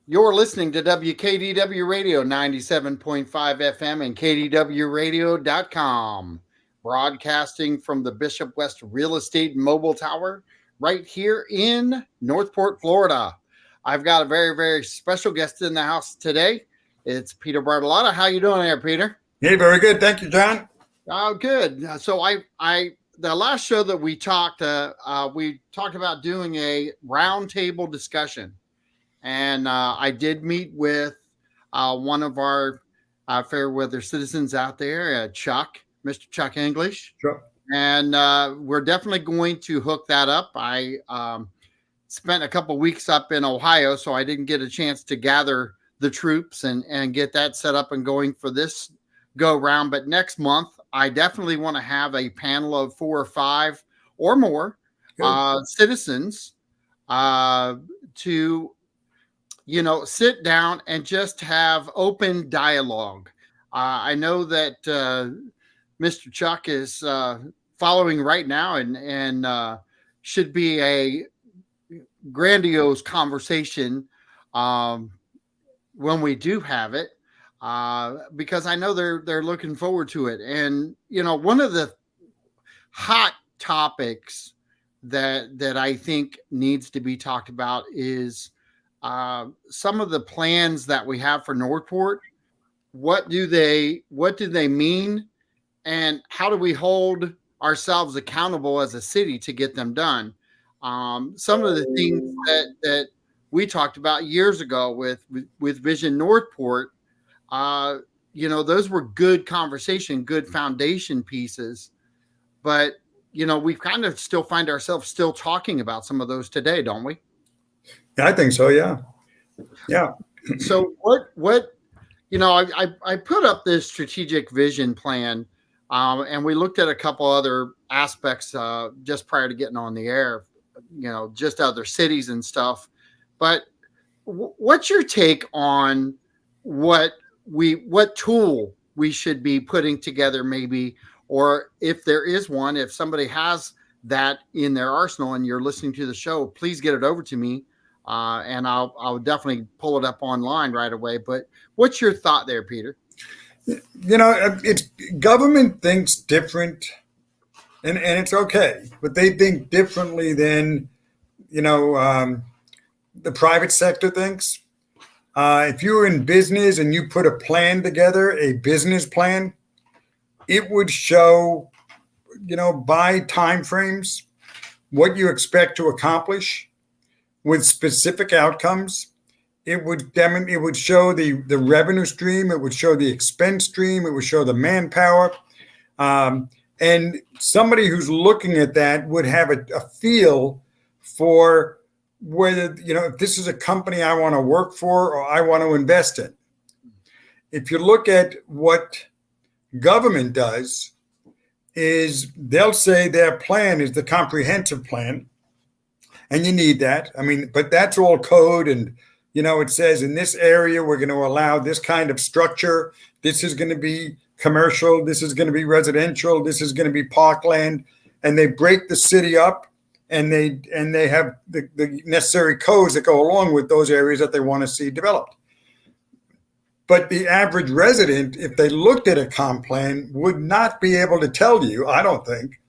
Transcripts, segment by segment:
You're listening to WKDW Radio 97.5 FM and KDWRadio.com, broadcasting from the Bishop West Real Estate Mobile Tower right here in Northport, Florida. I've got a very, very special guest in the house today. It's Peter Bartalotta. How you doing there, Peter? Hey, very good. Thank you, John. Oh, good. So the last show that we talked about doing a roundtable discussion. And I did meet with one of our fair weather citizens out there, Mr. Chuck English. Sure. And we're definitely going to hook that up. I spent a couple weeks up in Ohio, so I didn't get a chance to gather the troops and get that set up and going for this go round. But next month, I definitely want to have a panel of 4 or 5 or more citizens to sit down and just have open dialogue. I know that Mr. Chuck is following right now and should be a grandiose conversation when we do have it, because I know they're looking forward to it. And, one of the hot topics that I think needs to be talked about is some of the plans that we have for Northport. What do they mean, and how do we hold ourselves accountable as a city to get them done? Some of the things that we talked about years ago with Vision Northport, those were good conversation, good foundation pieces, but we kind of still find ourselves still talking about some of those today, don't we? Yeah, I think so. Yeah. So I put up this strategic vision plan, and we looked at a couple other aspects just prior to getting on the air, just other cities and stuff. But what's your take on what tool we should be putting together, maybe, or if there is one, if somebody has that in their arsenal and you're listening to the show, please get it over to me. And I'll definitely pull it up online right away. But what's your thought there, Peter? It's government thinks different, and it's okay, but they think differently than the private sector thinks. If you're in business and you put a plan together, a business plan, it would show, by timeframes, what you expect to accomplish with specific outcomes. It would show the revenue stream. It would show the expense stream. It would show the manpower. And somebody who's looking at that would have a feel for whether, if this is a company I want to work for or I want to invest in. If you look at what government does, is they'll say their plan is the comprehensive plan. And you need that. But that's all code. And, it says in this area, we're going to allow this kind of structure. This is going to be commercial. This is going to be residential. This is going to be parkland. And they break the city up, and they have the necessary codes that go along with those areas that they want to see developed. But the average resident, if they looked at a comp plan, would not be able to tell you, I don't think,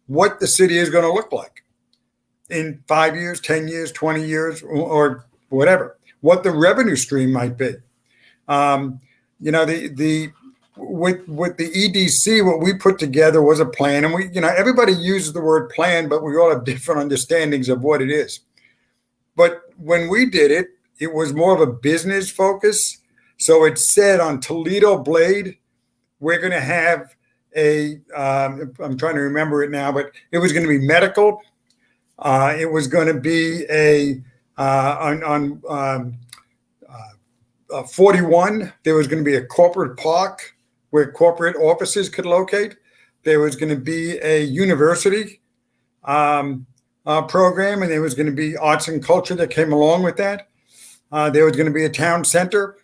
what the city is going to look like in 5 years, 10 years, 20 years, or whatever, what the revenue stream might be. With the EDC, what we put together was a plan, and everybody uses the word plan, but we all have different understandings of what it is. But when we did it, it was more of a business focus. So it said on Toledo Blade, we're going to have I'm trying to remember it now, but it was going to be medical. It was going to be on 41, there was going to be a corporate park where corporate offices could locate. There was going to be a university program, and there was going to be arts and culture that came along with that. There was going to be a town center.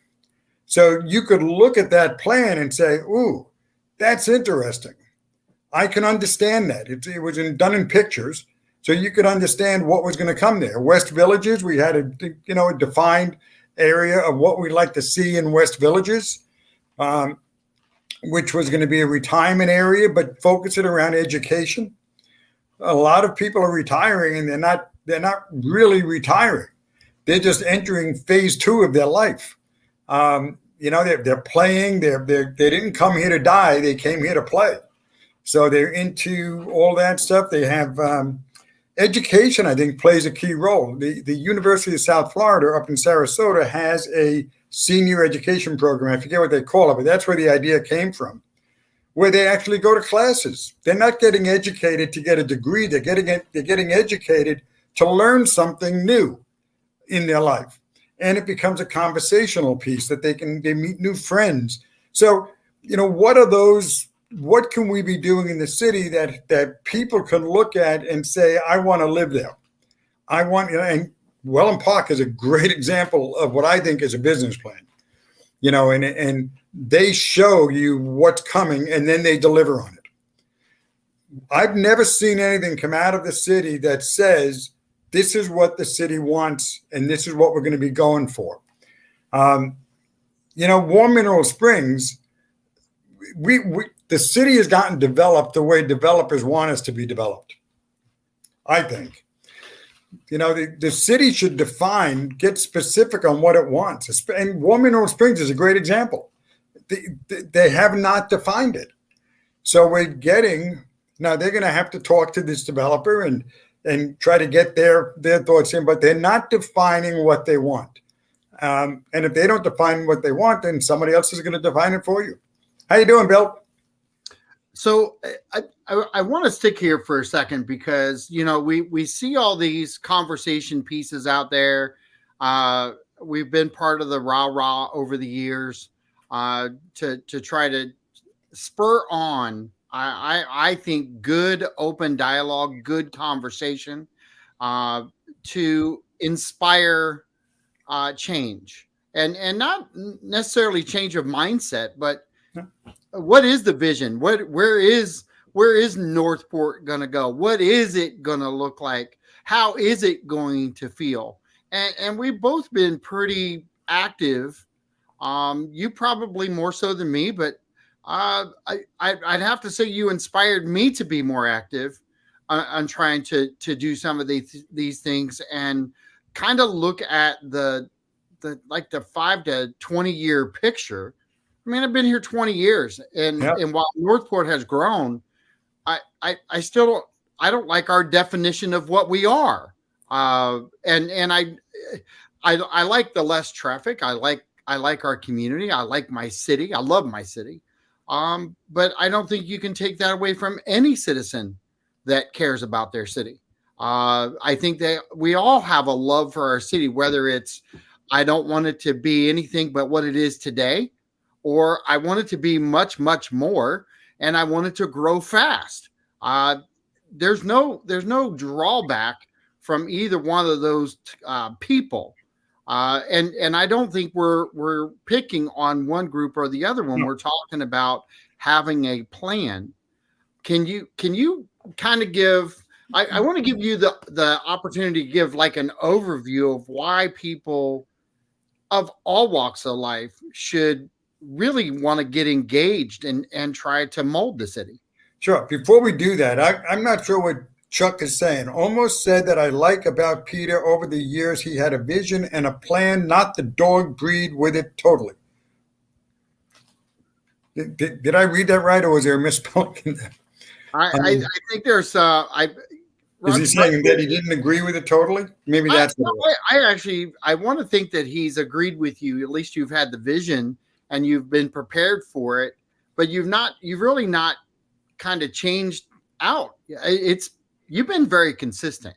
So you could look at that plan and say, ooh, that's interesting. I can understand that. It was done in pictures. So you could understand what was going to come there. West Villages, we had it defined area of what we'd like to see in West Villages, um, which was going to be a retirement area, but focus it around education. A lot of people are retiring, and they're not really retiring. They're just entering phase two of their life. They're playing. They didn't come here to die. They came here to play. So they're into all that stuff. They have education, I think, plays a key role. The University of South Florida up in Sarasota has a senior education program. I forget what they call it, but that's where the idea came from, where they actually go to classes. They're not getting educated to get a degree. They're getting educated to learn something new in their life. And it becomes a conversational piece that they meet new friends. So, what can we be doing in the city that people can look at and say, I want to live there. And Welland Park is a great example of what I think is a business plan, and they show you what's coming and then they deliver on it. I've never seen anything come out of the city that says, this is what the city wants and this is what we're going to be going for. War Mineral Springs, the city has gotten developed the way developers want us to be developed, I think. The city should get specific on what it wants. And War Mineral Springs is a great example. They have not defined it. So now they're going to have to talk to this developer and try to get their thoughts in, but they're not defining what they want. And if they don't define what they want, then somebody else is going to define it for you. How you doing, Bill? So I want to stick here for a second because, we see all these conversation pieces out there. We've been part of the rah-rah over the years to try to spur on, I think, good open dialogue, good conversation to inspire change and not necessarily change of mindset, but what is the vision? Where is Northport going to go? What is it going to look like? How is it going to feel? And we've both been pretty active. You probably more so than me, but I'd have to say you inspired me to be more active on trying to do some of these things and kind of look at the 5 to 20 year picture. I mean, I've been here 20 years, and while Northport has grown, I still don't like our definition of what we are. And I like the less traffic. I like our community. I like my city. I love my city. But I don't think you can take that away from any citizen that cares about their city. I think that we all have a love for our city, whether it's, I don't want it to be anything but what it is today, or I want it to be much, much more, and I want it to grow fast. There's no drawback from either one of those people. And I don't think we're picking on one group or the other when we're talking about having a plan. Can you kind of give? I want to give you the opportunity to give like an overview of why people of all walks of life should really want to get engaged and try to mold the city. Sure. Before we do that, I'm not sure what Chuck is saying. Almost said that I like about Peter over the years, he had a vision and a plan, not the dog breed with it totally. Did I read that right, or was there a misspelling in there? I think there's is he saying that he didn't agree with it totally? Maybe that's I want to think that he's agreed with you. At least you've had the vision and you've been prepared for it, but you've really not kind of changed out. You've been very consistent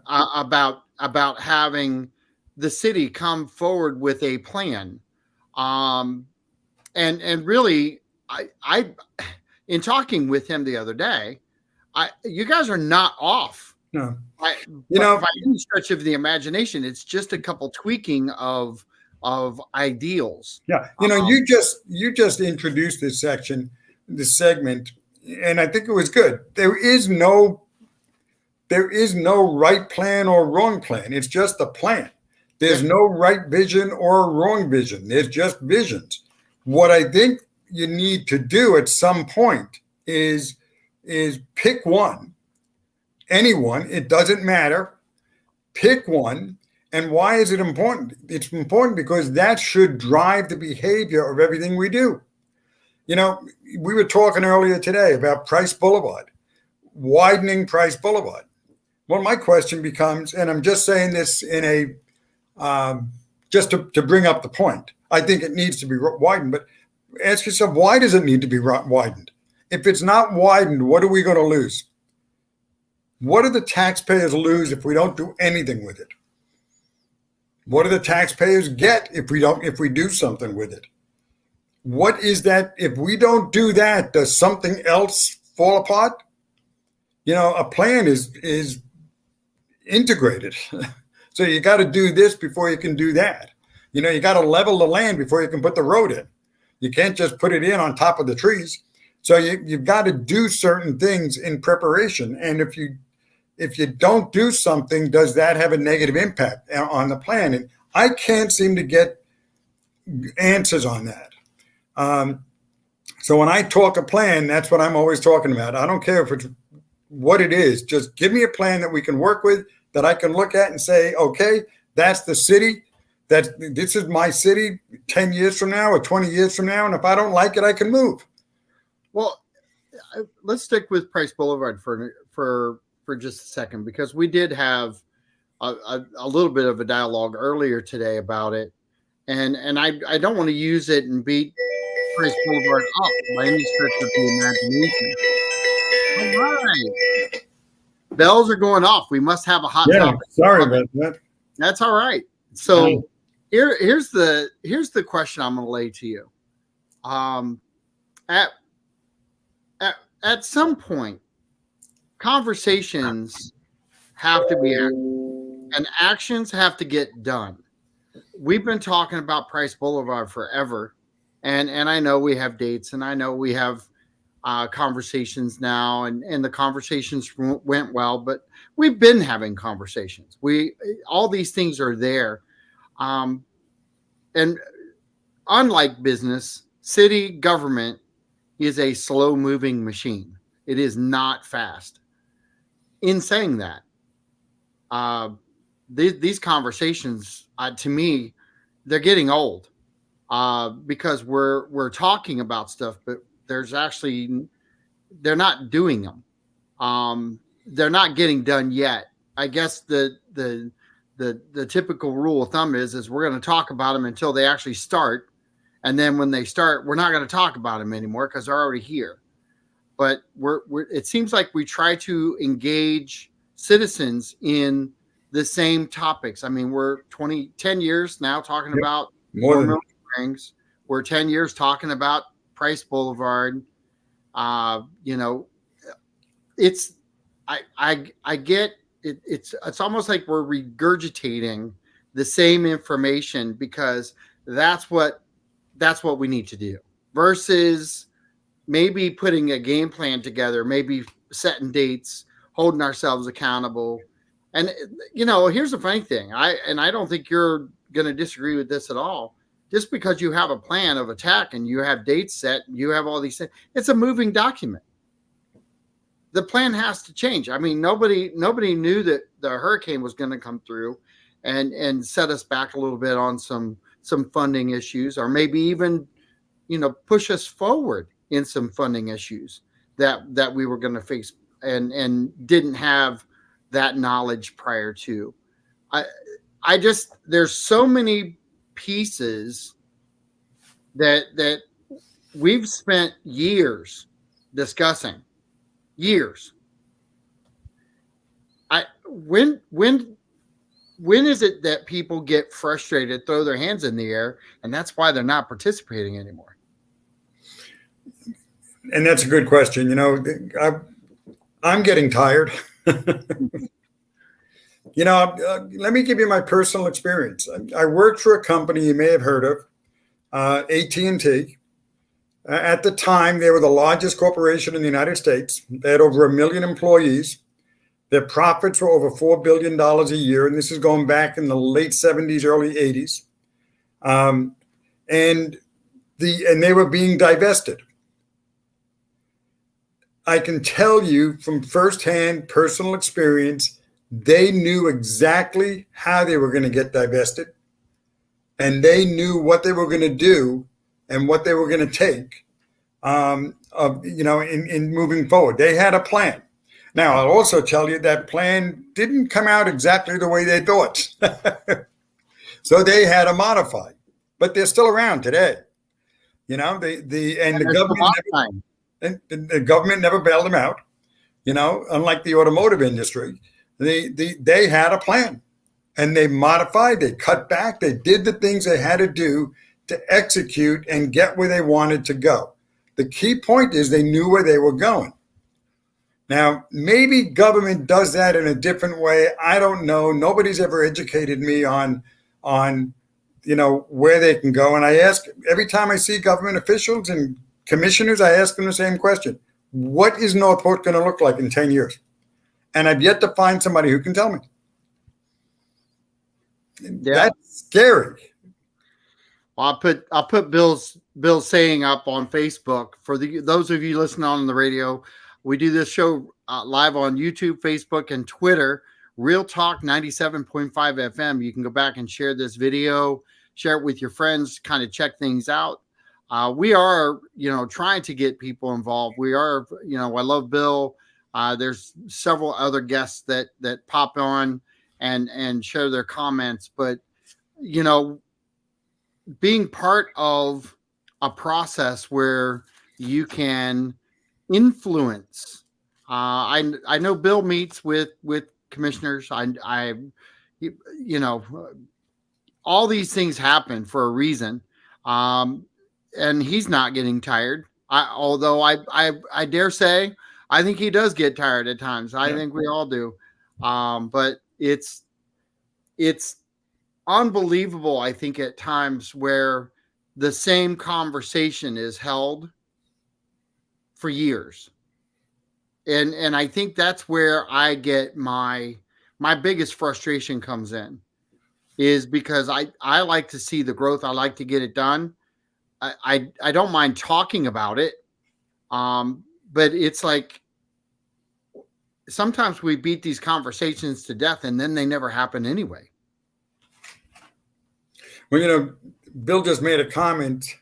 about having the city come forward with a plan. And really, I in talking with him the other day, you guys are not off. No, by any stretch of the imagination. It's just a couple tweaking of ideals. Yeah, you just introduced this segment, and I think it was good. There is no right plan or wrong plan. It's just a plan. There's Yeah. no right vision or wrong vision. There's just visions. What I think you need to do at some point is pick one, anyone. It doesn't matter. Pick one. And why is it important? It's important because that should drive the behavior of everything we do. You know, we were talking earlier today about Price Boulevard, widening Price Boulevard. Well, my question becomes, and I'm just saying this in a just to bring up the point. I think it needs to be widened, but ask yourself, why does it need to be widened? If it's not widened, what are we going to lose? What do the taxpayers lose if we don't do anything with it? What do the taxpayers get if we do something with it? What is that? If we don't do that, does something else fall apart? You know, a plan is integrated. So you got to do this before you can do that. You know, you got to level the land before you can put the road in. You can't just put it in on top of the trees. So you've got to do certain things in preparation. And if you don't do something, does that have a negative impact on the plan? And I can't seem to get answers on that. So when I talk a plan, that's what I'm always talking about. I don't care if it's what it is. Just give me a plan that we can work with, that I can look at and say, okay, that's the city. This is my city 10 years from now or 20 years from now. And if I don't like it, I can move. Well, let's stick with Price Boulevard for just a second, because we did have a little bit of a dialogue earlier today about it. And I don't want to use it and beat Price Boulevard up by any stretch of the imagination. All right. Bells are going off. We must have a hot topic. Sorry about that. That's all right. So here's the question I'm going to lay to you. At some point, conversations have to be and actions have to get done. We've been talking about Price Boulevard forever, and I know we have dates, and I know we have conversations now, and the conversations went well, but we've been having conversations. All these things are there, and unlike business, city government is a slow moving machine. It is not fast. In saying that, these conversations, to me, they're getting old, because we're talking about stuff, but they're not doing them. They're not getting done yet. I guess the typical rule of thumb is we're going to talk about them until they actually start, and then when they start, we're not going to talk about them anymore because they're already here. But it seems like we try to engage citizens in the same topics. I mean, we're 10 years now talking about More Springs. We're 10 years talking about Price Boulevard. You know, I get it. It's almost like we're regurgitating the same information because that's what we need to do, versus maybe putting a game plan together, maybe setting dates, holding ourselves accountable. And, you know, here's the funny thing. I don't think you're going to disagree with this at all. Just because you have a plan of attack and you have dates set, you have all these things, it's a moving document. The plan has to change. I mean, nobody knew that the hurricane was going to come through and set us back a little bit on some funding issues, or maybe even, you know, push us forward in some funding issues that we were going to face and didn't have that knowledge prior to. I just, there's so many pieces that we've spent years discussing. Years. When is it that people get frustrated, throw their hands in the air, and that's why they're not participating anymore? And that's a good question. You know, I'm getting tired. You know, let me give you my personal experience. I worked for a company you may have heard of, AT&T. At the time, they were the largest corporation in the United States. They had over 1 million employees. Their profits were over $4 billion a year, and this is going back in the late 70s, early 80s. And they were being divested. I can tell you from firsthand personal experience, they knew exactly how they were going to get divested, and they knew what they were going to do and what they were going to take, in moving forward. They had a plan. Now, I'll also tell you that plan didn't come out exactly the way they thought. So they had to modify, but they're still around today. The government never bailed them out. Unlike the automotive industry, they had a plan, and they modified, they cut back, they did the things they had to do to execute and get where they wanted to go. The key point is they knew where they were going. Now, maybe government does that in a different way. I don't know. Nobody's ever educated me on where they can go. And I ask every time I see government officials and commissioners, I ask them the same question. What is Northport going to look like in 10 years? And I've yet to find somebody who can tell me. Yeah. That's scary. I'll put Bill's saying up on Facebook for those of you listening on the radio. We do this show live on YouTube, Facebook, and Twitter. Real Talk 97.5 FM. You can go back and share this video, share it with your friends, kind of check things out. We are, trying to get people involved. We are, I love Bill. There's several other guests that pop on and share their comments. But, being part of a process where you can influence. I know Bill meets with commissioners. All these things happen for a reason. And he's not getting tired. Although I dare say, I think he does get tired at times. I think we all do. But it's unbelievable, I think, at times where the same conversation is held for years. And I think that's where I get my biggest frustration comes in, is because I like to see the growth. I like to get it done. I don't mind talking about it. But it's like sometimes we beat these conversations to death and then they never happen anyway. Well, Bill just made a comment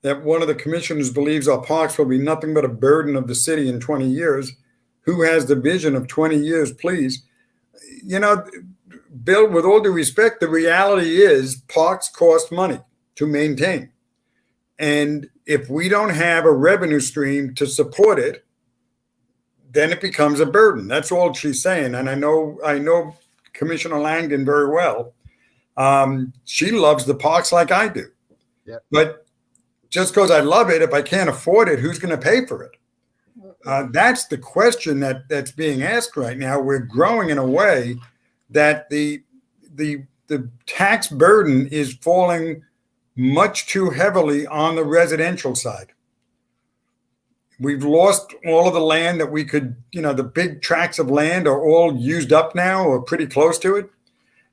that one of the commissioners believes our parks will be nothing but a burden of the city in 20 years. Who has the vision of 20 years, please? Bill, with all due respect, the reality is parks cost money to maintain. And if we don't have a revenue stream to support it, then it becomes a burden. That's all she's saying. And I know Commissioner Langdon very well. She loves the parks like I do. Yep. But just because I love it, if I can't afford it, who's going to pay for it? That's the question that's being asked right now. We're growing in a way that the tax burden is falling much too heavily on the residential side. We've lost all of the land that we could, the big tracts of land are all used up now or pretty close to it.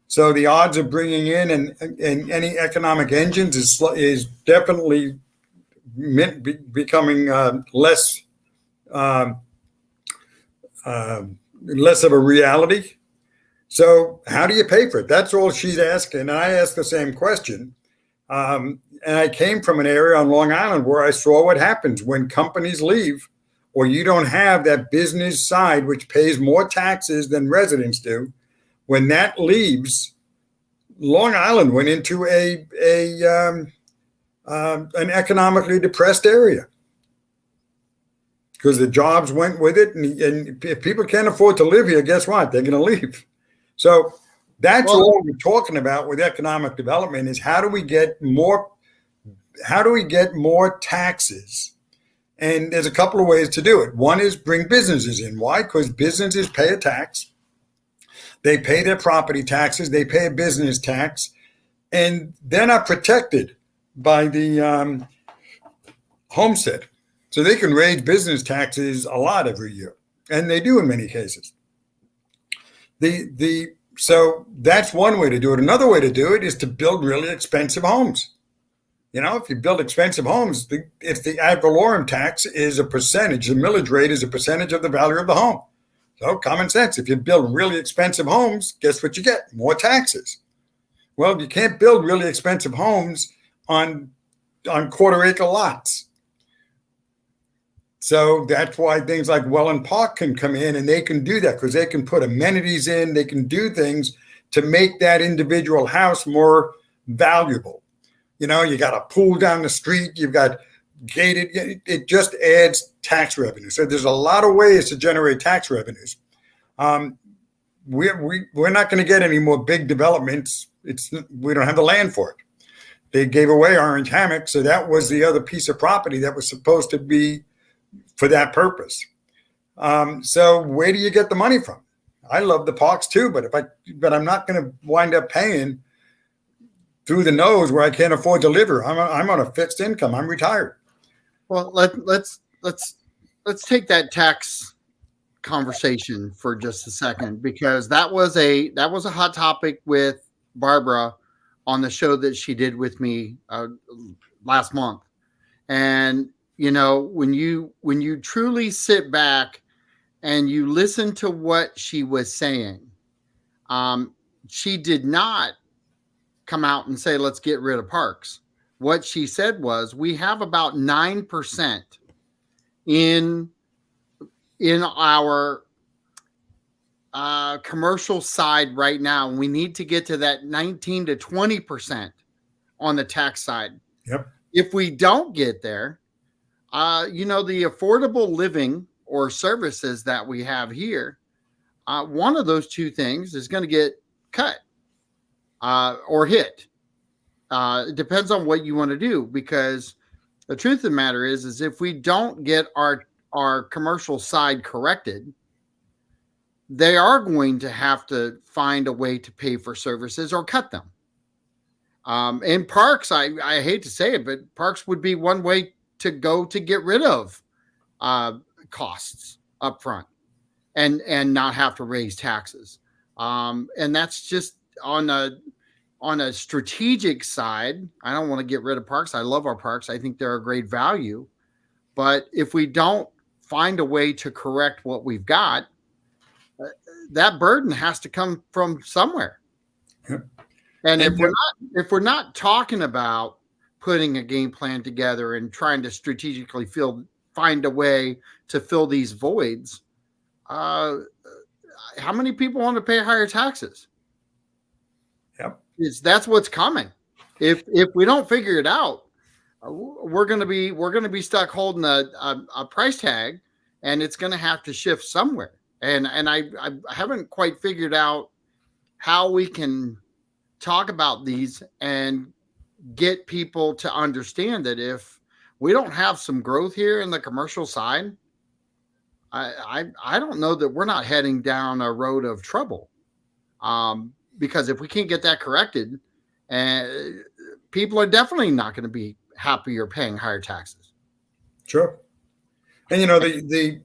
So the odds of bringing in and any economic engines is definitely becoming less of a reality. So how do you pay for it? That's all she's asking. And I asked the same question. And I came from an area on Long Island where I saw what happens when companies leave, or you don't have that business side, which pays more taxes than residents do. When that leaves, Long Island went into an economically depressed area because the jobs went with it. And if people can't afford to live here, guess what? They're going to leave. So that's all we're talking about with economic development is how do we get more taxes? And there's a couple of ways to do it. One is bring businesses in. Why? Because businesses pay a tax. They pay their property taxes. They pay a business tax. And they're not protected by the homestead. So they can raise business taxes a lot every year. And they do in many cases. So that's one way to do it. Another way to do it is to build really expensive homes. If you build expensive homes, if the ad valorem tax is a percentage, the millage rate is a percentage of the value of the home. So common sense, if you build really expensive homes, guess what you get? More taxes. Well, you can't build really expensive homes on quarter acre lots. So that's why things like Welland Park can come in, and they can do that because they can put amenities in, they can do things to make that individual house more valuable. You got a pool down the street, you've got gated, it just adds tax revenue. So there's a lot of ways to generate tax revenues. We're not going to get any more big developments. We don't have the land for it. They gave away Orange Hammock, so that was the other piece of property that was supposed to be for that purpose. So where do you get the money from? I love the parks too, but I'm not going to wind up paying through the nose where I can't afford to live here. I'm on a fixed income. I'm retired. Well, let's take that tax conversation for just a second, because that was a hot topic with Barbara on the show that she did with me last month. And when you truly sit back and you listen to what she was saying, she did not come out and say, let's get rid of parks. What she said was, we have about 9% in our commercial side right now. We need to get to that 19 to 20% on the tax side. Yep. If we don't get there, the affordable living or services that we have here, one of those two things is going to get cut or hit. It depends on what you want to do, because the truth of the matter is if we don't get our commercial side corrected, they are going to have to find a way to pay for services or cut them. And parks, I hate to say it, but parks would be one way to go to get rid of costs up front and not have to raise taxes. And that's just on a strategic side. I don't want to get rid of parks. I love our parks. I think they're a great value. But if we don't find a way to correct what we've got, that burden has to come from somewhere. Yep. And if we're not talking about putting a game plan together and trying to strategically find a way to fill these voids, how many people want to pay higher taxes? Yep. That's what's coming. If we don't figure it out, we're going to be stuck holding a price tag, and it's going to have to shift somewhere. And I haven't quite figured out how we can talk about these and get people to understand that if we don't have some growth here in the commercial side, I don't know that we're not heading down a road of trouble. Because if we can't get that corrected, people are definitely not going to be happier paying higher taxes. Sure. And the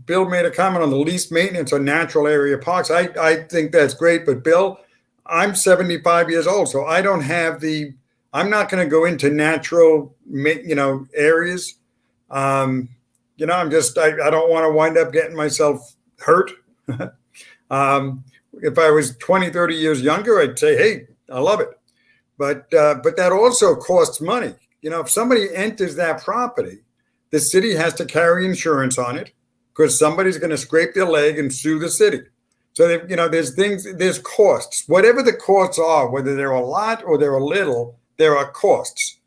Bill made a comment on the least maintenance on natural area parks. I think that's great, but Bill, I'm 75 years old, so I don't have I'm not going to go into natural, areas. I don't want to wind up getting myself hurt. If I was 20, 30 years younger, I'd say, hey, I love it. But that also costs money. If somebody enters that property, the city has to carry insurance on it because somebody's going to scrape their leg and sue the city. So, there's costs. Whatever the costs are, whether they're a lot or they're a little, there are costs.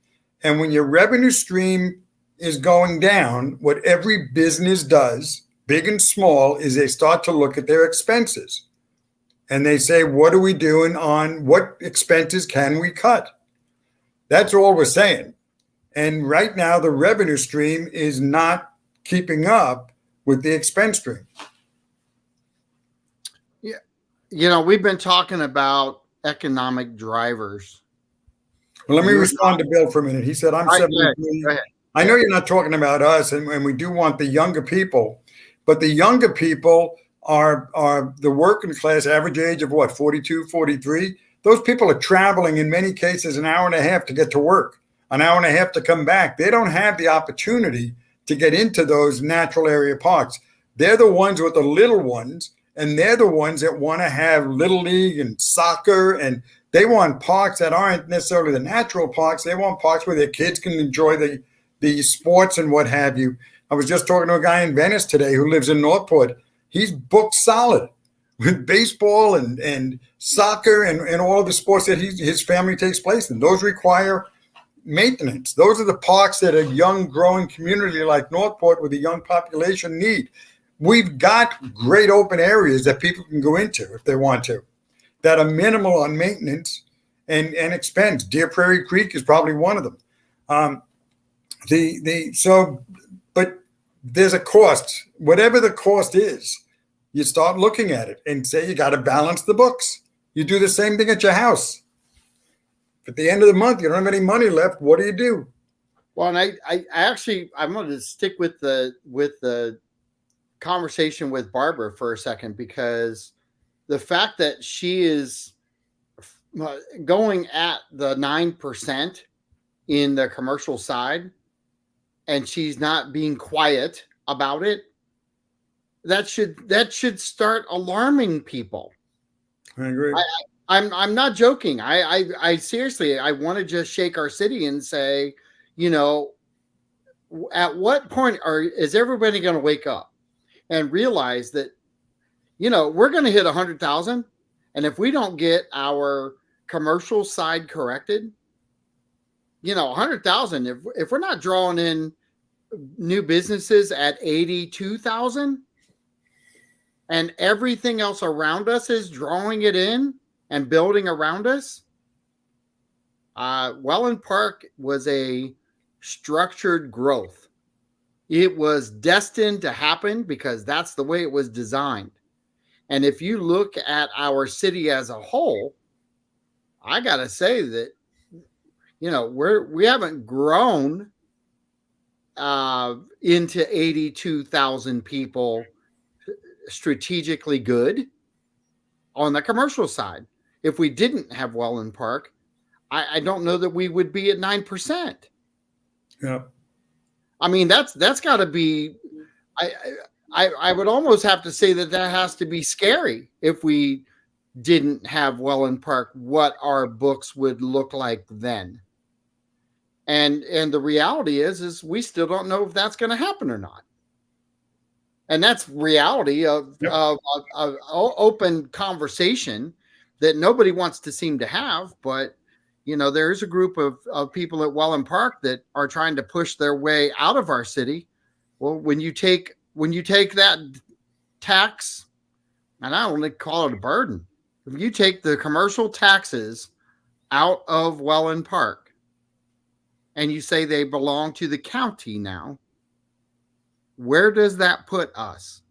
And when your revenue stream is going down, what every business does, big and small, is they start to look at their expenses. And they say, what are we doing on what expenses can we cut? That's all we're saying. And right now, the revenue stream is not keeping up with the expense stream. Yeah. We've been talking about economic drivers. Well, let me respond to Bill for a minute. He said, I'm 73. Go ahead. I know you're not talking about us, and we do want the younger people, but the younger people are the working class, average age of what, 42, 43. Those people are traveling in many cases an hour and a half to get to work, an hour and a half to come back. They don't have the opportunity to get into those natural area parks. They're the ones with the little ones, and they're the ones that want to have little league and soccer, and they want parks that aren't necessarily the natural parks. They want parks where their kids can enjoy the sports and what have you. I was just talking to a guy in Venice today who lives in Northport. He's booked solid with baseball and soccer and all of the sports that his family takes place in. Those require maintenance. Those are the parks that a young, growing community like Northport with a young population need. We've got great open areas that people can go into if they want to, that are minimal on maintenance and expense. Deer Prairie Creek is probably one of them. But there's a cost. Whatever the cost is, you start looking at it and say you got to balance the books. You do the same thing at your house. If at the end of the month you don't have any money left, what do? Well, and I'm going to stick with the conversation with Barbara for a second, because the fact that she is going at the 9% in the commercial side and she's not being quiet about it, that should start alarming people. I agree. I'm not joking. I seriously, I want to just shake our city and say, at what point is everybody going to wake up and realize that, we're going to hit 100,000. And if we don't get our commercial side corrected, 100,000, if we're not drawing in new businesses at 82,000 and everything else around us is drawing it in and building around us, Welland Park was a structured growth. It was destined to happen because that's the way it was designed. And if you look at our city as a whole, I got to say that, we haven't grown into 82,000 people strategically good on the commercial side. If we didn't have Welland Park, I don't know that we would be at 9%. Yeah. I mean, that's got to be, I would almost have to say that has to be scary if we didn't have Welland Park, what our books would look like then. And the reality is we still don't know if that's going to happen or not. And that's reality of open conversation that nobody wants to seem to have. But, there is a group of people at Welland Park that are trying to push their way out of our city. Well, when you take that tax, and I don't want to call it a burden, if you take the commercial taxes out of Welland Park and you say they belong to the county now, where does that put us?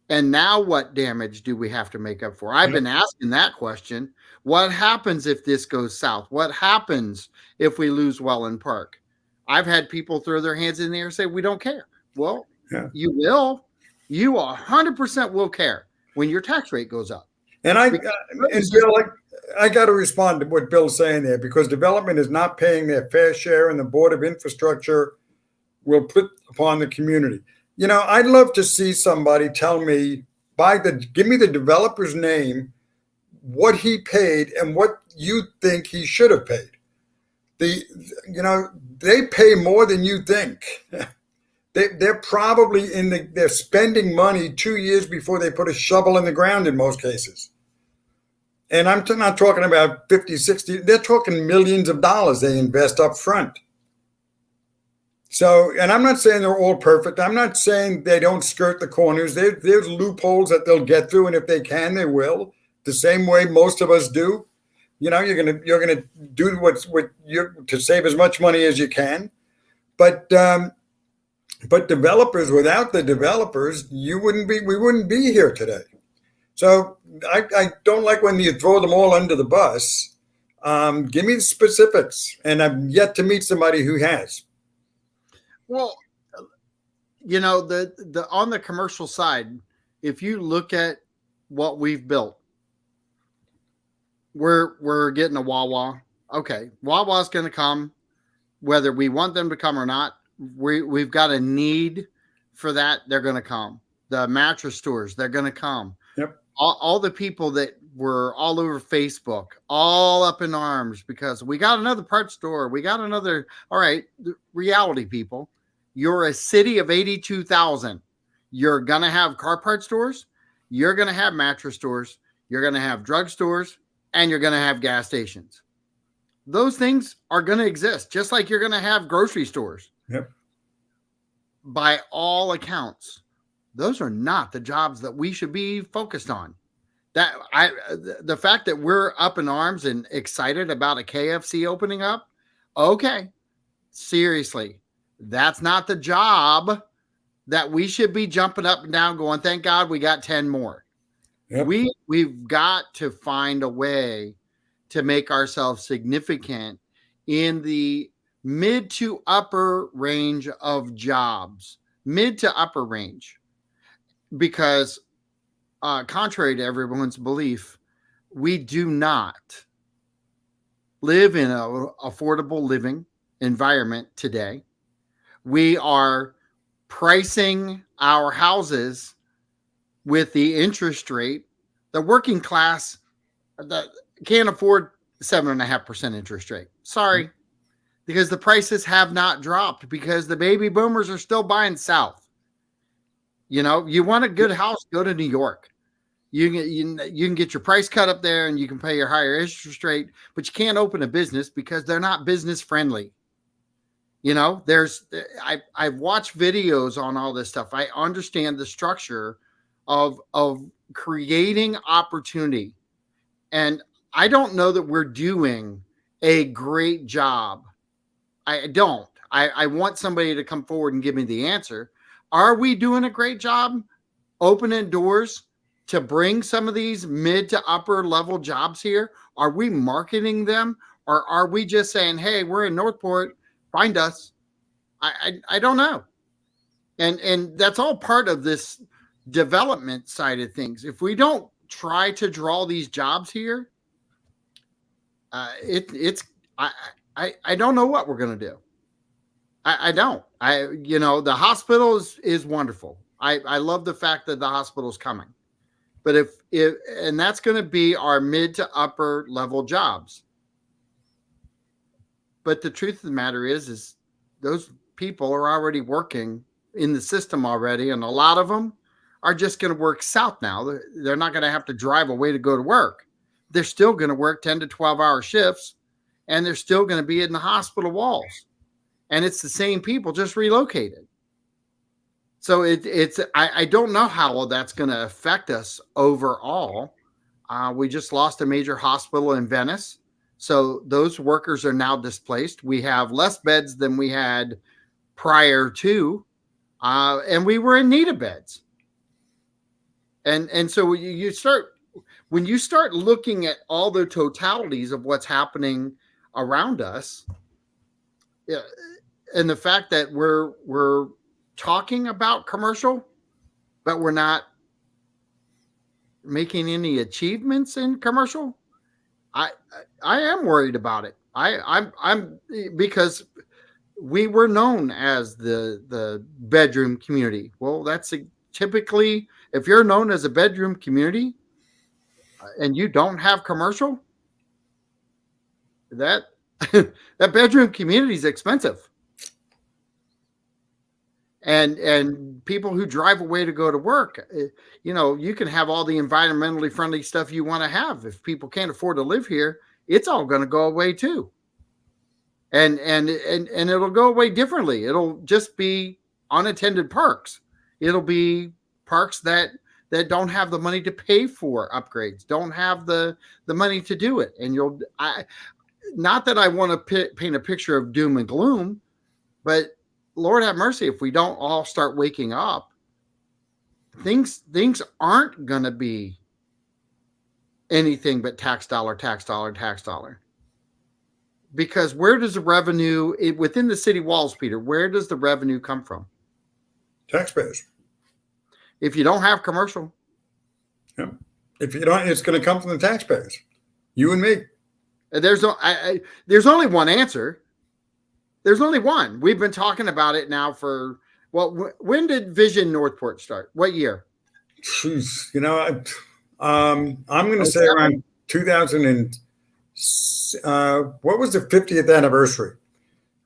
And now what damage do we have to make up for? I've been asking that question. What happens if this goes south? What happens if we lose Welland Park? I've had people throw their hands in the air and say, we don't care. Well, You will. You 100% will care when your tax rate goes up. And Bill, I got to respond to what Bill's saying there, because development is not paying their fair share, and the Board of Infrastructure will put upon the community. I'd love to see somebody tell me, give me the developer's name, what he paid, and what you think he should have paid. They pay more than you think. They're probably they're spending money 2 years before they put a shovel in the ground in most cases. And I'm not talking about 50, 60, they're talking millions of dollars they invest up front. So, and I'm not saying they're all perfect. I'm not saying they don't skirt the corners. There's loopholes that they'll get through, and if they can, they will. The same way most of us do. You're gonna do to save as much money as you can. But developers, without the developers, we wouldn't be here today. So I don't like when you throw them all under the bus. Give me the specifics, and I've yet to meet somebody who has. Well, the on the commercial side, if you look at what we've built, we're getting a Wawa. Okay, Wawa's going to come, whether we want them to come or not. We've got a need for that. They're going to come. The mattress stores, they're going to come. Yep. All the people that were all over Facebook, all up in arms because we got another parts store. We got another. All right, reality people. You're a city of 82,000. You're going to have car parts stores. You're going to have mattress stores. You're going to have drug stores, and you're going to have gas stations. Those things are going to exist, just like you're going to have grocery stores. Yep. By all accounts, those are not the jobs that we should be focused on. The fact that we're up in arms and excited about a KFC opening up, okay, seriously, that's not the job that we should be jumping up and down going, thank God we got 10 more. Yep. We've got to find a way to make ourselves significant in the mid to upper range of jobs, mid to upper range, because contrary to everyone's belief, we do not live in an affordable living environment today. We are pricing our houses with the interest rate. The working class that can't afford 7.5% interest rate. Sorry, because the prices have not dropped because the baby boomers are still buying south. You know, you want a good house, go to New York. You can get your price cut up there and you can pay your higher interest rate, but you can't open a business because they're not business friendly. You know, I've watched videos on all this stuff. I understand the structure of creating opportunity. And I don't know that we're doing a great job. I don't. I want somebody to come forward and give me the answer. Are we doing a great job opening doors to bring some of these mid to upper level jobs here? Are we marketing them, or are we just saying, hey, we're in Northport, find us? I don't know. And that's all part of this development side of things. If we don't try to draw these jobs here, I don't know what we're going to do. I don't. The hospital is wonderful. I love the fact that the hospital is coming. But and that's going to be our mid to upper level jobs. But the truth of the matter is those people are already working in the system already. And a lot of them are just going to work south now. They're not going to have to drive away to go to work. They're still going to work 10 to 12-hour shifts, and they're still going to be in the hospital walls. And it's the same people just relocated. So I don't know how all that's going to affect us overall. We just lost a major hospital in Venice. So those workers are now displaced. We have less beds than we had prior to, and we were in need of beds. And so when you start looking at all the totalities of what's happening around us, and the fact that we're talking about commercial, but we're not making any achievements in commercial, I am worried about it. I'm because we were known as the bedroom community. Well, that's typically, if you're known as a bedroom community and you don't have commercial, that bedroom community is expensive. And people who drive away to go to work, you can have all the environmentally friendly stuff you want to have. If people can't afford to live here, it's all going to go away too. And it'll go away differently. It'll just be unattended parks. It'll be parks that don't have the money to pay for upgrades, don't have the money to do it. And not that I want to paint a picture of doom and gloom, but Lord have mercy, if we don't all start waking up, things aren't going to be anything but tax dollar, tax dollar, tax dollar. Because where does the revenue within the city walls, Peter, where does the revenue come from? Taxpayers. If you don't have commercial, Yeah. If you don't, it's going to come from the taxpayers, you and me. there's no, there's only one answer. There's only one. We've been talking about it now for, well, when did Vision Northport start? What year? Jeez, I'm going to say 07? around 2000 and what was the 50th anniversary?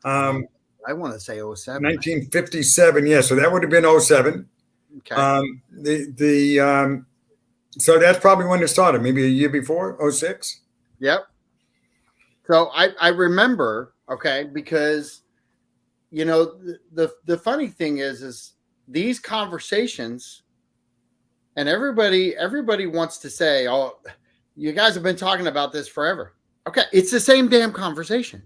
I want to say 07. 1957. Yeah, so that would have been 07. Okay. So that's probably when it started. Maybe a year before, 06. Yep. So I remember, okay, because the funny thing is these conversations, and everybody wants to say, oh, you guys have been talking about this forever. Okay, it's the same damn conversation.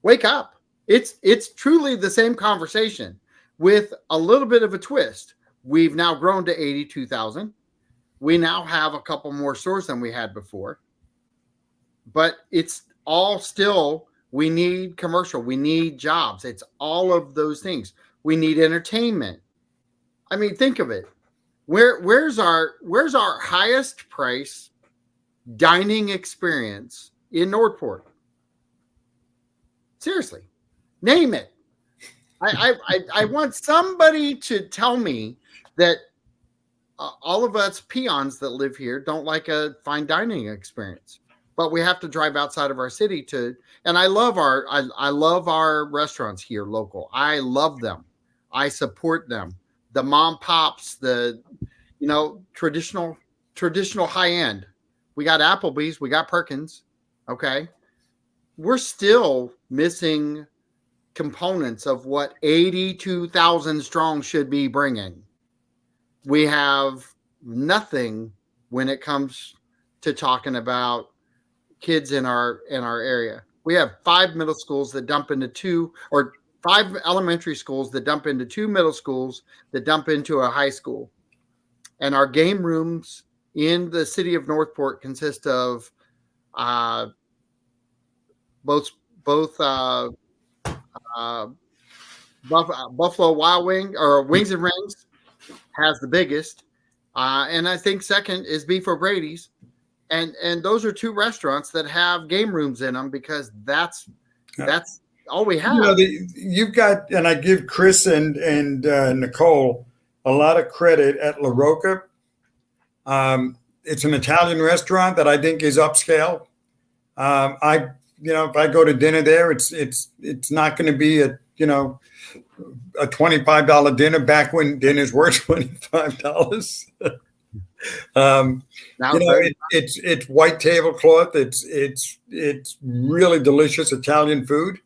Wake up. It's truly the same conversation with a little bit of a twist. We've now grown to 82,000. We now have a couple more stores than we had before. But it's all still, we need commercial. We need jobs. It's all of those things. We need entertainment. I mean, think of it. Where's our highest price dining experience in Northport? Seriously, name it. I want somebody to tell me that all of us peons that live here don't like a fine dining experience, but we have to drive outside of our city to. And I love our restaurants here local. I love them. I support them. The mom pops, the traditional high end. We got Applebee's, we got Perkins. Okay, we're still missing components of what 82,000 strong should be bringing. We have nothing when it comes to talking about kids in our area. We have 5 middle schools that dump into 2, or 5 elementary schools that dump into 2 middle schools that dump into a high school. And our game rooms in the city of Northport consist of both Buffalo Wild Wing, or Wings and Rings has the biggest, and I think second is Beef O'Brady's, and those are 2 restaurants that have game rooms in them, because that's all we have. You've got, and I give Chris and Nicole a lot of credit at La Rocca. It's an Italian restaurant that I think is upscale. If I go to dinner there, it's not going to be a $25 dinner back when dinners were $25. It's white tablecloth. It's really delicious Italian food.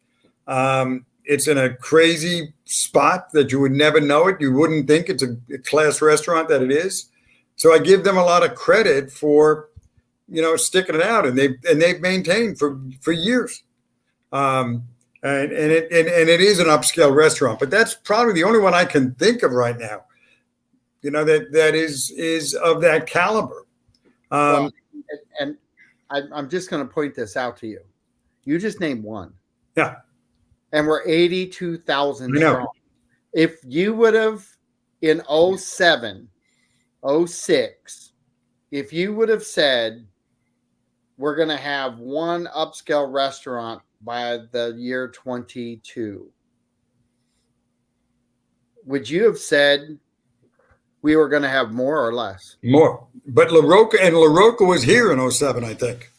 It's in a crazy spot that you would never know it. You wouldn't think it's a class restaurant that it is. So I give them a lot of credit for, sticking it out, and they've maintained for years. And it is an upscale restaurant, but that's probably the only one I can think of right now, that is of that caliber. And I'm just going to point this out to you. You just named one. Yeah. And we're 82,000 strong. If you would have, in 07, 06, if you would have said, we're going to have one upscale restaurant by the year 22, would you have said we were going to have more or less? More. But La Rocca was here in 07, I think,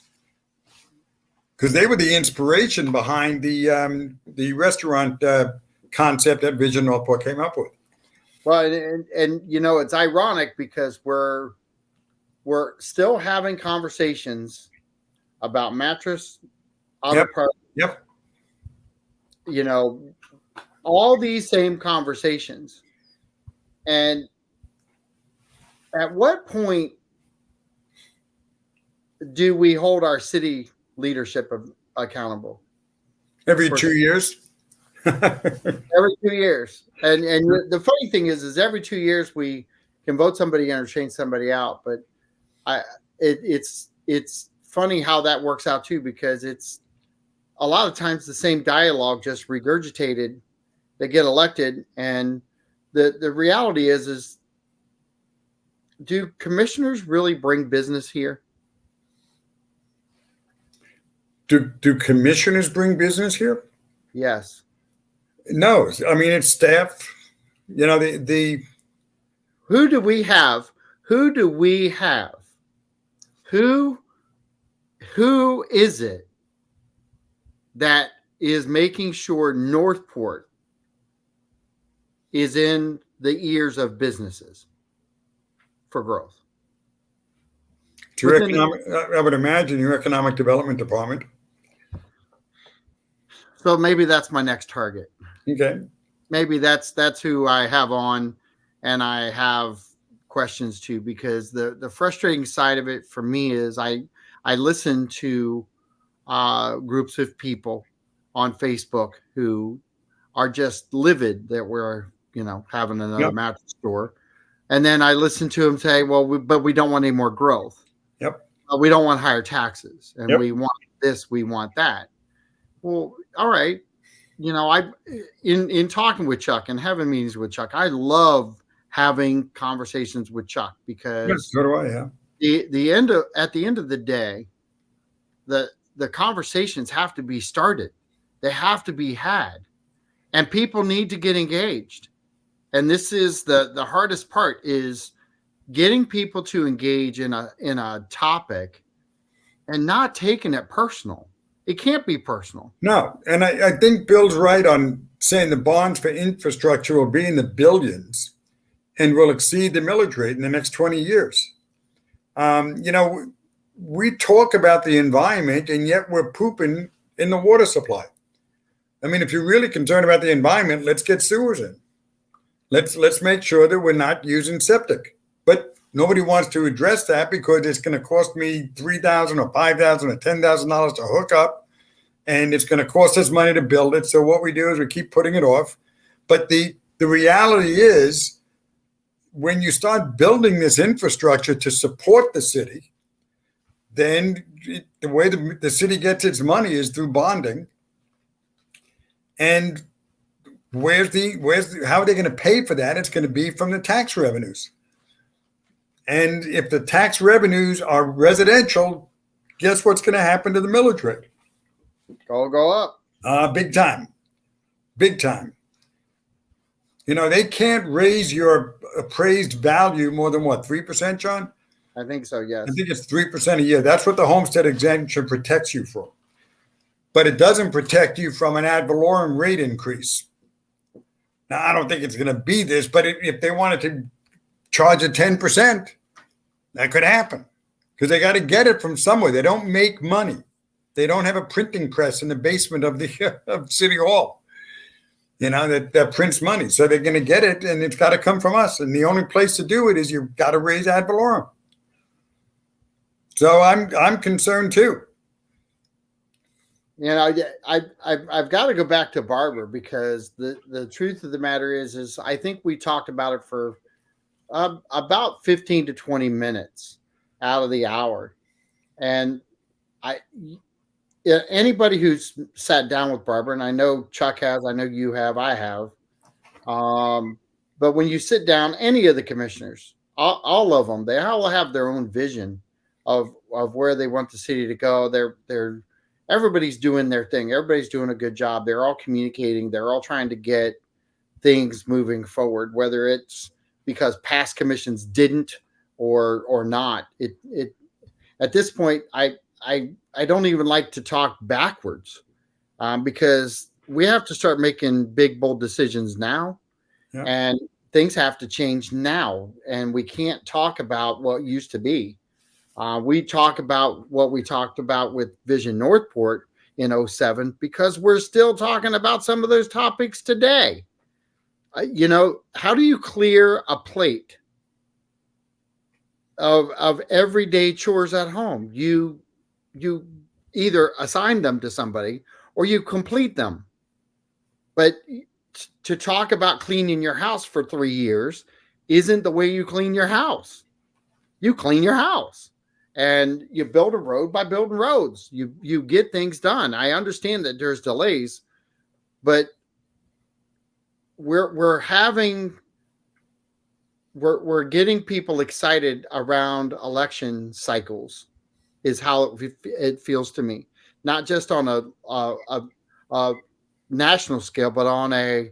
because they were the inspiration behind the restaurant concept that Vision Northport came up with. Well, and it's ironic because we're still having conversations about mattress, auto parts. Yep. All these same conversations. And at what point do we hold our city leadership accountable? Every 2 years. Every 2 years. And the funny thing is every 2 years we can vote somebody in or change somebody out. But it's funny how that works out too, because it's a lot of times the same dialogue just regurgitated. They get elected, and the reality is do commissioners really bring business here? Do commissioners bring business here? Yes. No, I mean it's staff. You know the Who do we have? Who do we have? Who who is it that is making sure Northport is in the ears of businesses for growth? your Within the, economic, I would imagine your economic development department. so maybe that's my next target. Okay. Maybe that's who I have on and I have questions to, because the frustrating side of it for me is I listen to groups of people on Facebook who are just livid that we're, having another Yep. mattress store. And then I listen to them say, well, but we don't want any more growth. Yep. We don't want higher taxes, and Yep. we want this, we want that. Well, all right. I in talking with Chuck and having meetings with Chuck, I love having conversations with Chuck Yes, because so do I. Yeah. at the end of the day, the conversations have to be started. They have to be had, and people need to get engaged. And this is the hardest part, is getting people to engage in a topic and not taking it personal. It can't be personal. No, and I think Bill's right on saying the bonds for infrastructure will be in the billions and will exceed the millage rate in the next 20 years. You know, we talk about the environment and yet we're pooping in the water supply. I mean, if you're really concerned about the environment, let's get sewers in. Let's make sure that we're not using septic. But nobody wants to address that because it's going to cost me $3,000 or $5,000 or $10,000 to hook up, and it's going to cost us money to build it. So what we do is we keep putting it off. But the reality is, when you start building this infrastructure to support the city, then the way the city gets its money is through bonding. And how are they going to pay for that? It's going to be from the tax revenues. And if the tax revenues are residential, guess what's going to happen to the millage rate? Go up. Big time. Big time. You know, they can't raise your appraised value more than what, 3%, John? I think so, yes. I think it's 3% a year. That's what the homestead exemption protects you from. But it doesn't protect you from an ad valorem rate increase. Now, I don't think it's going to be this, but if they wanted to charge a 10%, that could happen because they got to get it from somewhere. They don't make money. They don't have a printing press in the basement of the of City Hall, that prints money. So they're going to get it, and it's got to come from us. And the only place to do it is you've got to raise ad valorem. So I'm concerned too. I've got to go back to Barbara because the truth of the matter is I think we talked about it for about 15 to 20 minutes out of the hour. And anybody who's sat down with Barbara, and I know Chuck has, I know you have, I have. But when you sit down, any of the commissioners, all of them, they all have their own vision of where they want the city to go. Everybody's doing their thing. Everybody's doing a good job. They're all communicating. They're all trying to get things moving forward, whether it's because past commissions didn't or not. It at this point, I don't even like to talk backwards because we have to start making big, bold decisions now, and things have to change now. And we can't talk about what used to be. We talk about what we talked about with Vision Northport in 2007 because we're still talking about some of those topics today. How do you clear a plate of everyday chores at home? You either assign them to somebody or you complete them. But to talk about cleaning your house for 3 years isn't the way you clean your house. You clean your house. And you build a road by building roads. You get things done. I understand that there's delays, but we're having we're getting people excited around election cycles is how it feels to me, not just on a national scale, but on a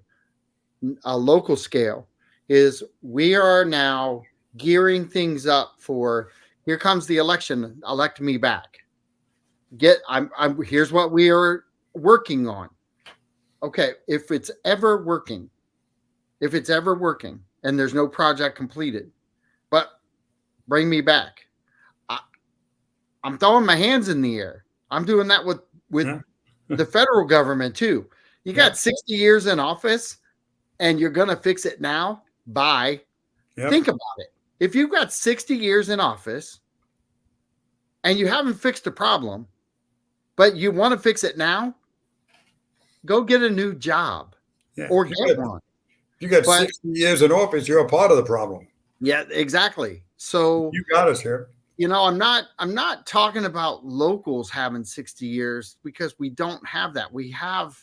local scale. Is we are now gearing things up for, here comes the election, elect me back. I'm here's what we are working on. Okay, if it's ever working and there's no project completed, but bring me back. I, I'm throwing my hands in the air. I'm doing that with Yeah. the federal government too. You Yeah. got 60 years in office and you're going to fix it now? Bye. Yep. Think about it. If you've got 60 years in office and you haven't fixed a problem, but you want to fix it now, go get a new job Yeah. or get one. You got But 60 years in office, you're a part of the problem. yeah, exactly. So, You got us here. I'm not talking about locals having 60 years, because we don't have that. We have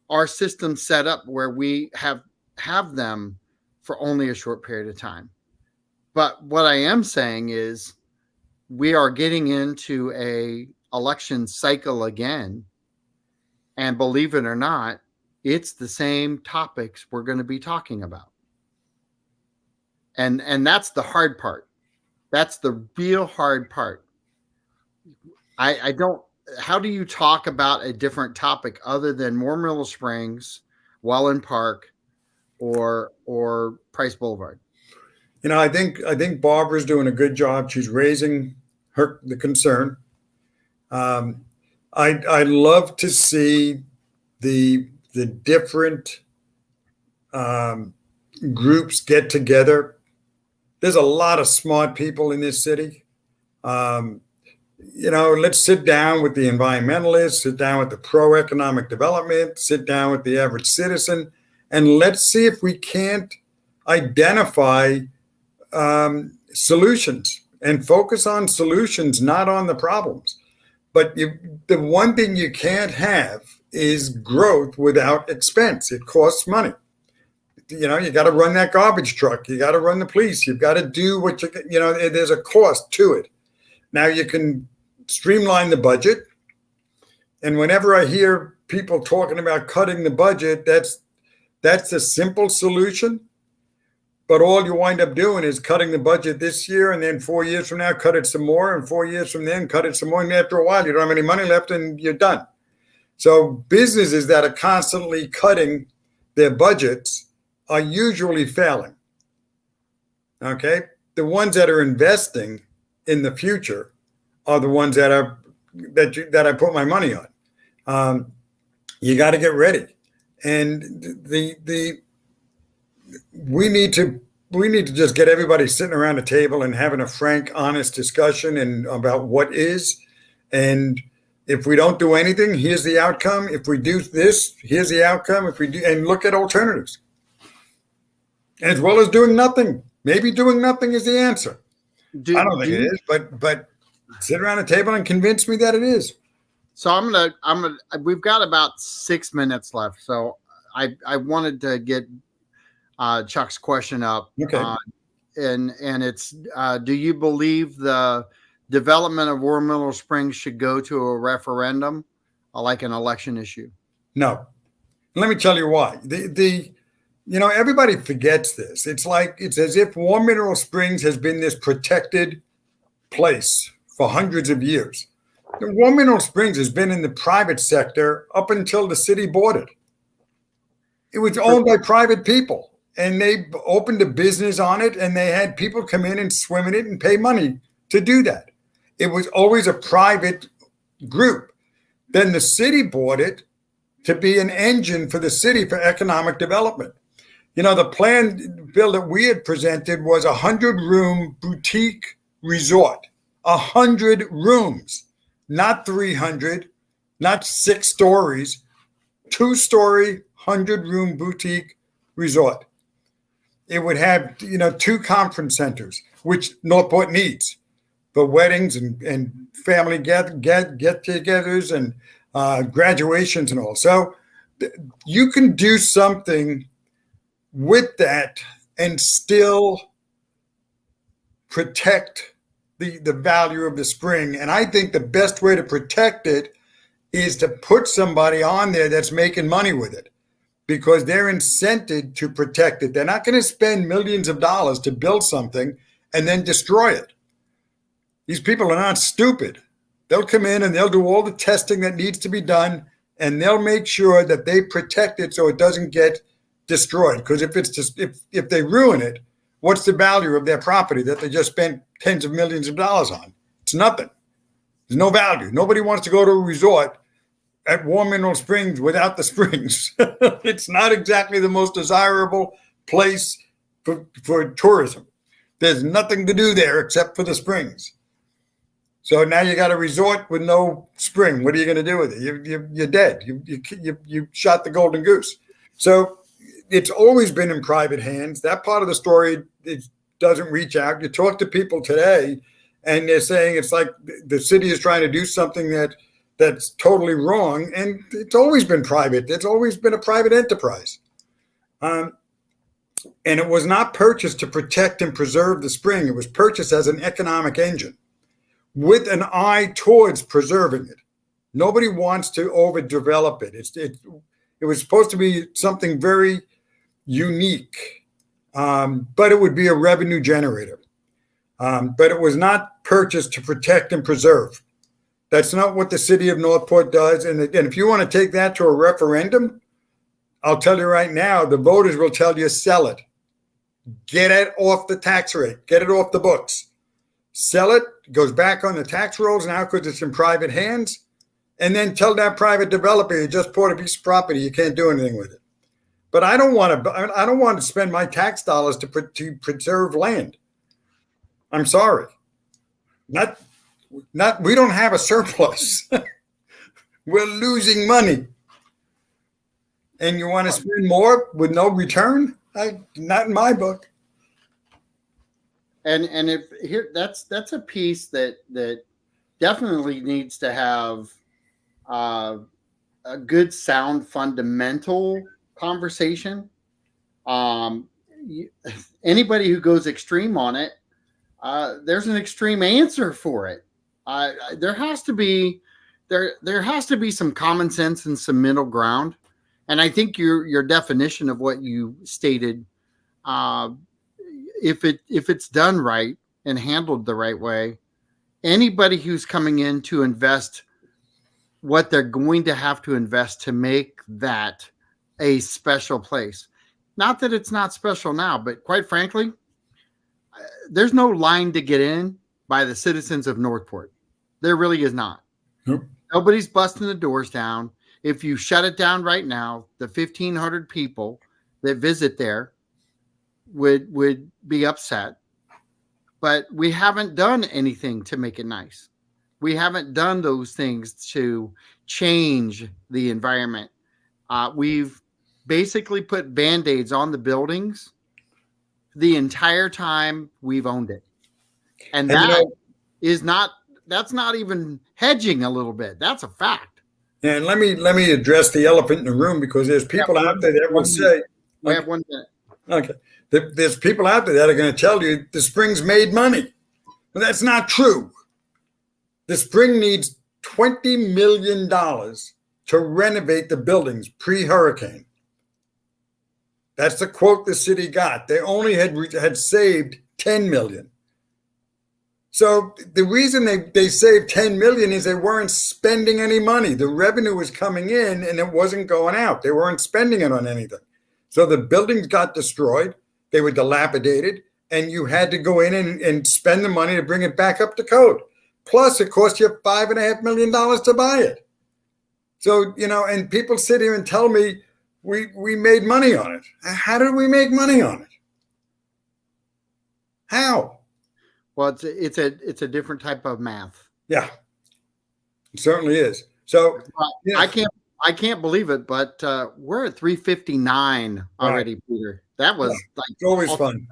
our system set up where we have them for only a short period of time. But what I am saying is we are getting into a election cycle again, and believe it or not, it's the same topics we're going to be talking about. And that's the hard part. That's the real hard part. I don't, how do you talk about a different topic other than Warm Middle Springs, Welland Park, or Price Boulevard? I think Barbara's doing a good job. She's raising the concern. I love to see the different groups get together. There's a lot of smart people in this city. Let's sit down with the environmentalists, sit down with the pro-economic development, sit down with the average citizen, and let's see if we can't identify solutions and focus on solutions, not on the problems. But the one thing you can't have is growth without expense. It costs money. You got to run that garbage truck. You got to run the police. You've got to do what there's a cost to it. Now you can streamline the budget. And whenever I hear people talking about cutting the budget, that's a simple solution. But all you wind up doing is cutting the budget this year, and then 4 years from now, cut it some more, and 4 years from then, cut it some more. And after a while, you don't have any money left and you're done. So businesses that are constantly cutting their budgets are usually failing. Okay? The ones that are investing in the future are the ones that I put my money on. You got to get ready. And we need to just get everybody sitting around the table and having a frank, honest discussion and about what is. And if we don't do anything, here's the outcome. If we do this, here's the outcome. If we do, and look at alternatives. As well as doing nothing. Maybe doing nothing is the answer. I don't think it is, but sit around the table and convince me that it is. So we've got about 6 minutes left. So I wanted to get Chuck's question up. Okay. And it's, do you believe the development of Warm Middle Springs should go to a referendum, like an election issue? No. Let me tell you why. Everybody forgets this. It's as if Warm Mineral Springs has been this protected place for hundreds of years. Warm Mineral Springs has been in the private sector up until the city bought it. It was owned by private people, and they opened a business on it, and they had people come in and swim in it and pay money to do that. It was always a private group. Then the city bought it to be an engine for the city for economic development. The plan bill that we had presented was a 100-room boutique resort, 100 rooms, not 300, not 6 stories, 2-story, 100-room boutique resort. It would have, 2 conference centers, which Northport needs for weddings and family get-togethers and graduations and all. So you can do something with that and still protect the value of the spring. And I think the best way to protect it is to put somebody on there that's making money with it, because they're incented to protect it. They're not going to spend millions of dollars to build something and then destroy it. These people are not stupid. They'll come in and they'll do all the testing that needs to be done, and they'll make sure that they protect it so it doesn't get destroyed. Because if they ruin it, what's the value of their property that they just spent tens of millions of dollars on? It's nothing. There's no value. Nobody wants to go to a resort at Warm Mineral Springs without the springs. It's not exactly the most desirable place for tourism. There's nothing to do there except for the springs. So now you got a resort with no spring. What are you going to do with it? You're dead. You shot the golden goose. So it's always been in private hands. That part of the story, it doesn't reach out. You talk to people today, and they're saying it's like the city is trying to do something that's totally wrong, and it's always been private. It's always been a private enterprise. And it was not purchased to protect and preserve the spring. It was purchased as an economic engine with an eye towards preserving it. Nobody wants to overdevelop it. It was supposed to be something very unique, but it would be a revenue generator. But it was not purchased to protect and preserve. That's not what the city of Northport does. And again, if you want to take that to a referendum, I'll tell you right now, the voters will tell you, sell it. Get it off the tax rate. Get it off the books. Sell it. It goes back on the tax rolls now because it's in private hands. And then tell that private developer you just bought a piece of property. You can't do anything with it. But I don't want to spend my tax dollars to preserve land. I'm sorry. We don't have a surplus. We're losing money. And you want to spend more with no return? Not in my book. And if here, that's a piece that definitely needs to have a good, sound, fundamental conversation. Anybody who goes extreme on it, there's an extreme answer for it. There has to be some common sense and some middle ground. And I think your definition of what you stated, if it's done right and handled the right way, anybody who's coming in to invest what they're going to have to invest to make that a special place. Not that it's not special now, but quite frankly, there's no line to get in by the citizens of Northport. There really is not. Nope. Nobody's busting the doors down. If you shut it down right now, the 1,500 people that visit there would be upset. But we haven't done anything to make it nice. We haven't done those things to change the environment. We've basically put Band-Aids on the buildings the entire time we've owned it. And that's not even hedging a little bit. That's a fact. And let me address the elephant in the room, because there's people out there that will say, we have 1 minute. Okay. There's people out there that are going to tell you the Springs made money. But that's not true. The Spring needs $20 million to renovate the buildings pre-hurricane. That's the quote the city got. They only had saved $10 million. So the reason they saved $10 million is they weren't spending any money. The revenue was coming in and it wasn't going out. They weren't spending it on anything. So the buildings got destroyed. They were dilapidated, and you had to go in and spend the money to bring it back up to code. Plus, it cost you $5.5 million to buy it. So, and people sit here and tell me we made money on it. How did we make money on it? How? Well, it's a different type of math. Yeah, it certainly is. So I can't believe it, but we're at 3:59 already, right, Peter. That was it's always fun.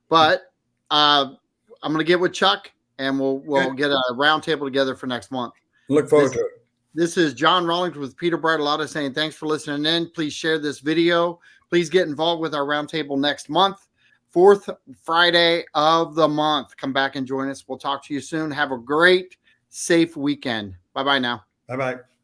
But I'm going to get with Chuck, and we'll get a roundtable together for next month. Look forward to it. This is John Rawlings with Peter Bartalotta saying thanks for listening in. Please share this video. Please get involved with our roundtable next month. fourth Friday of the month. Come back and join us. We'll talk to you soon. Have a great, safe weekend. Bye bye now. Bye bye.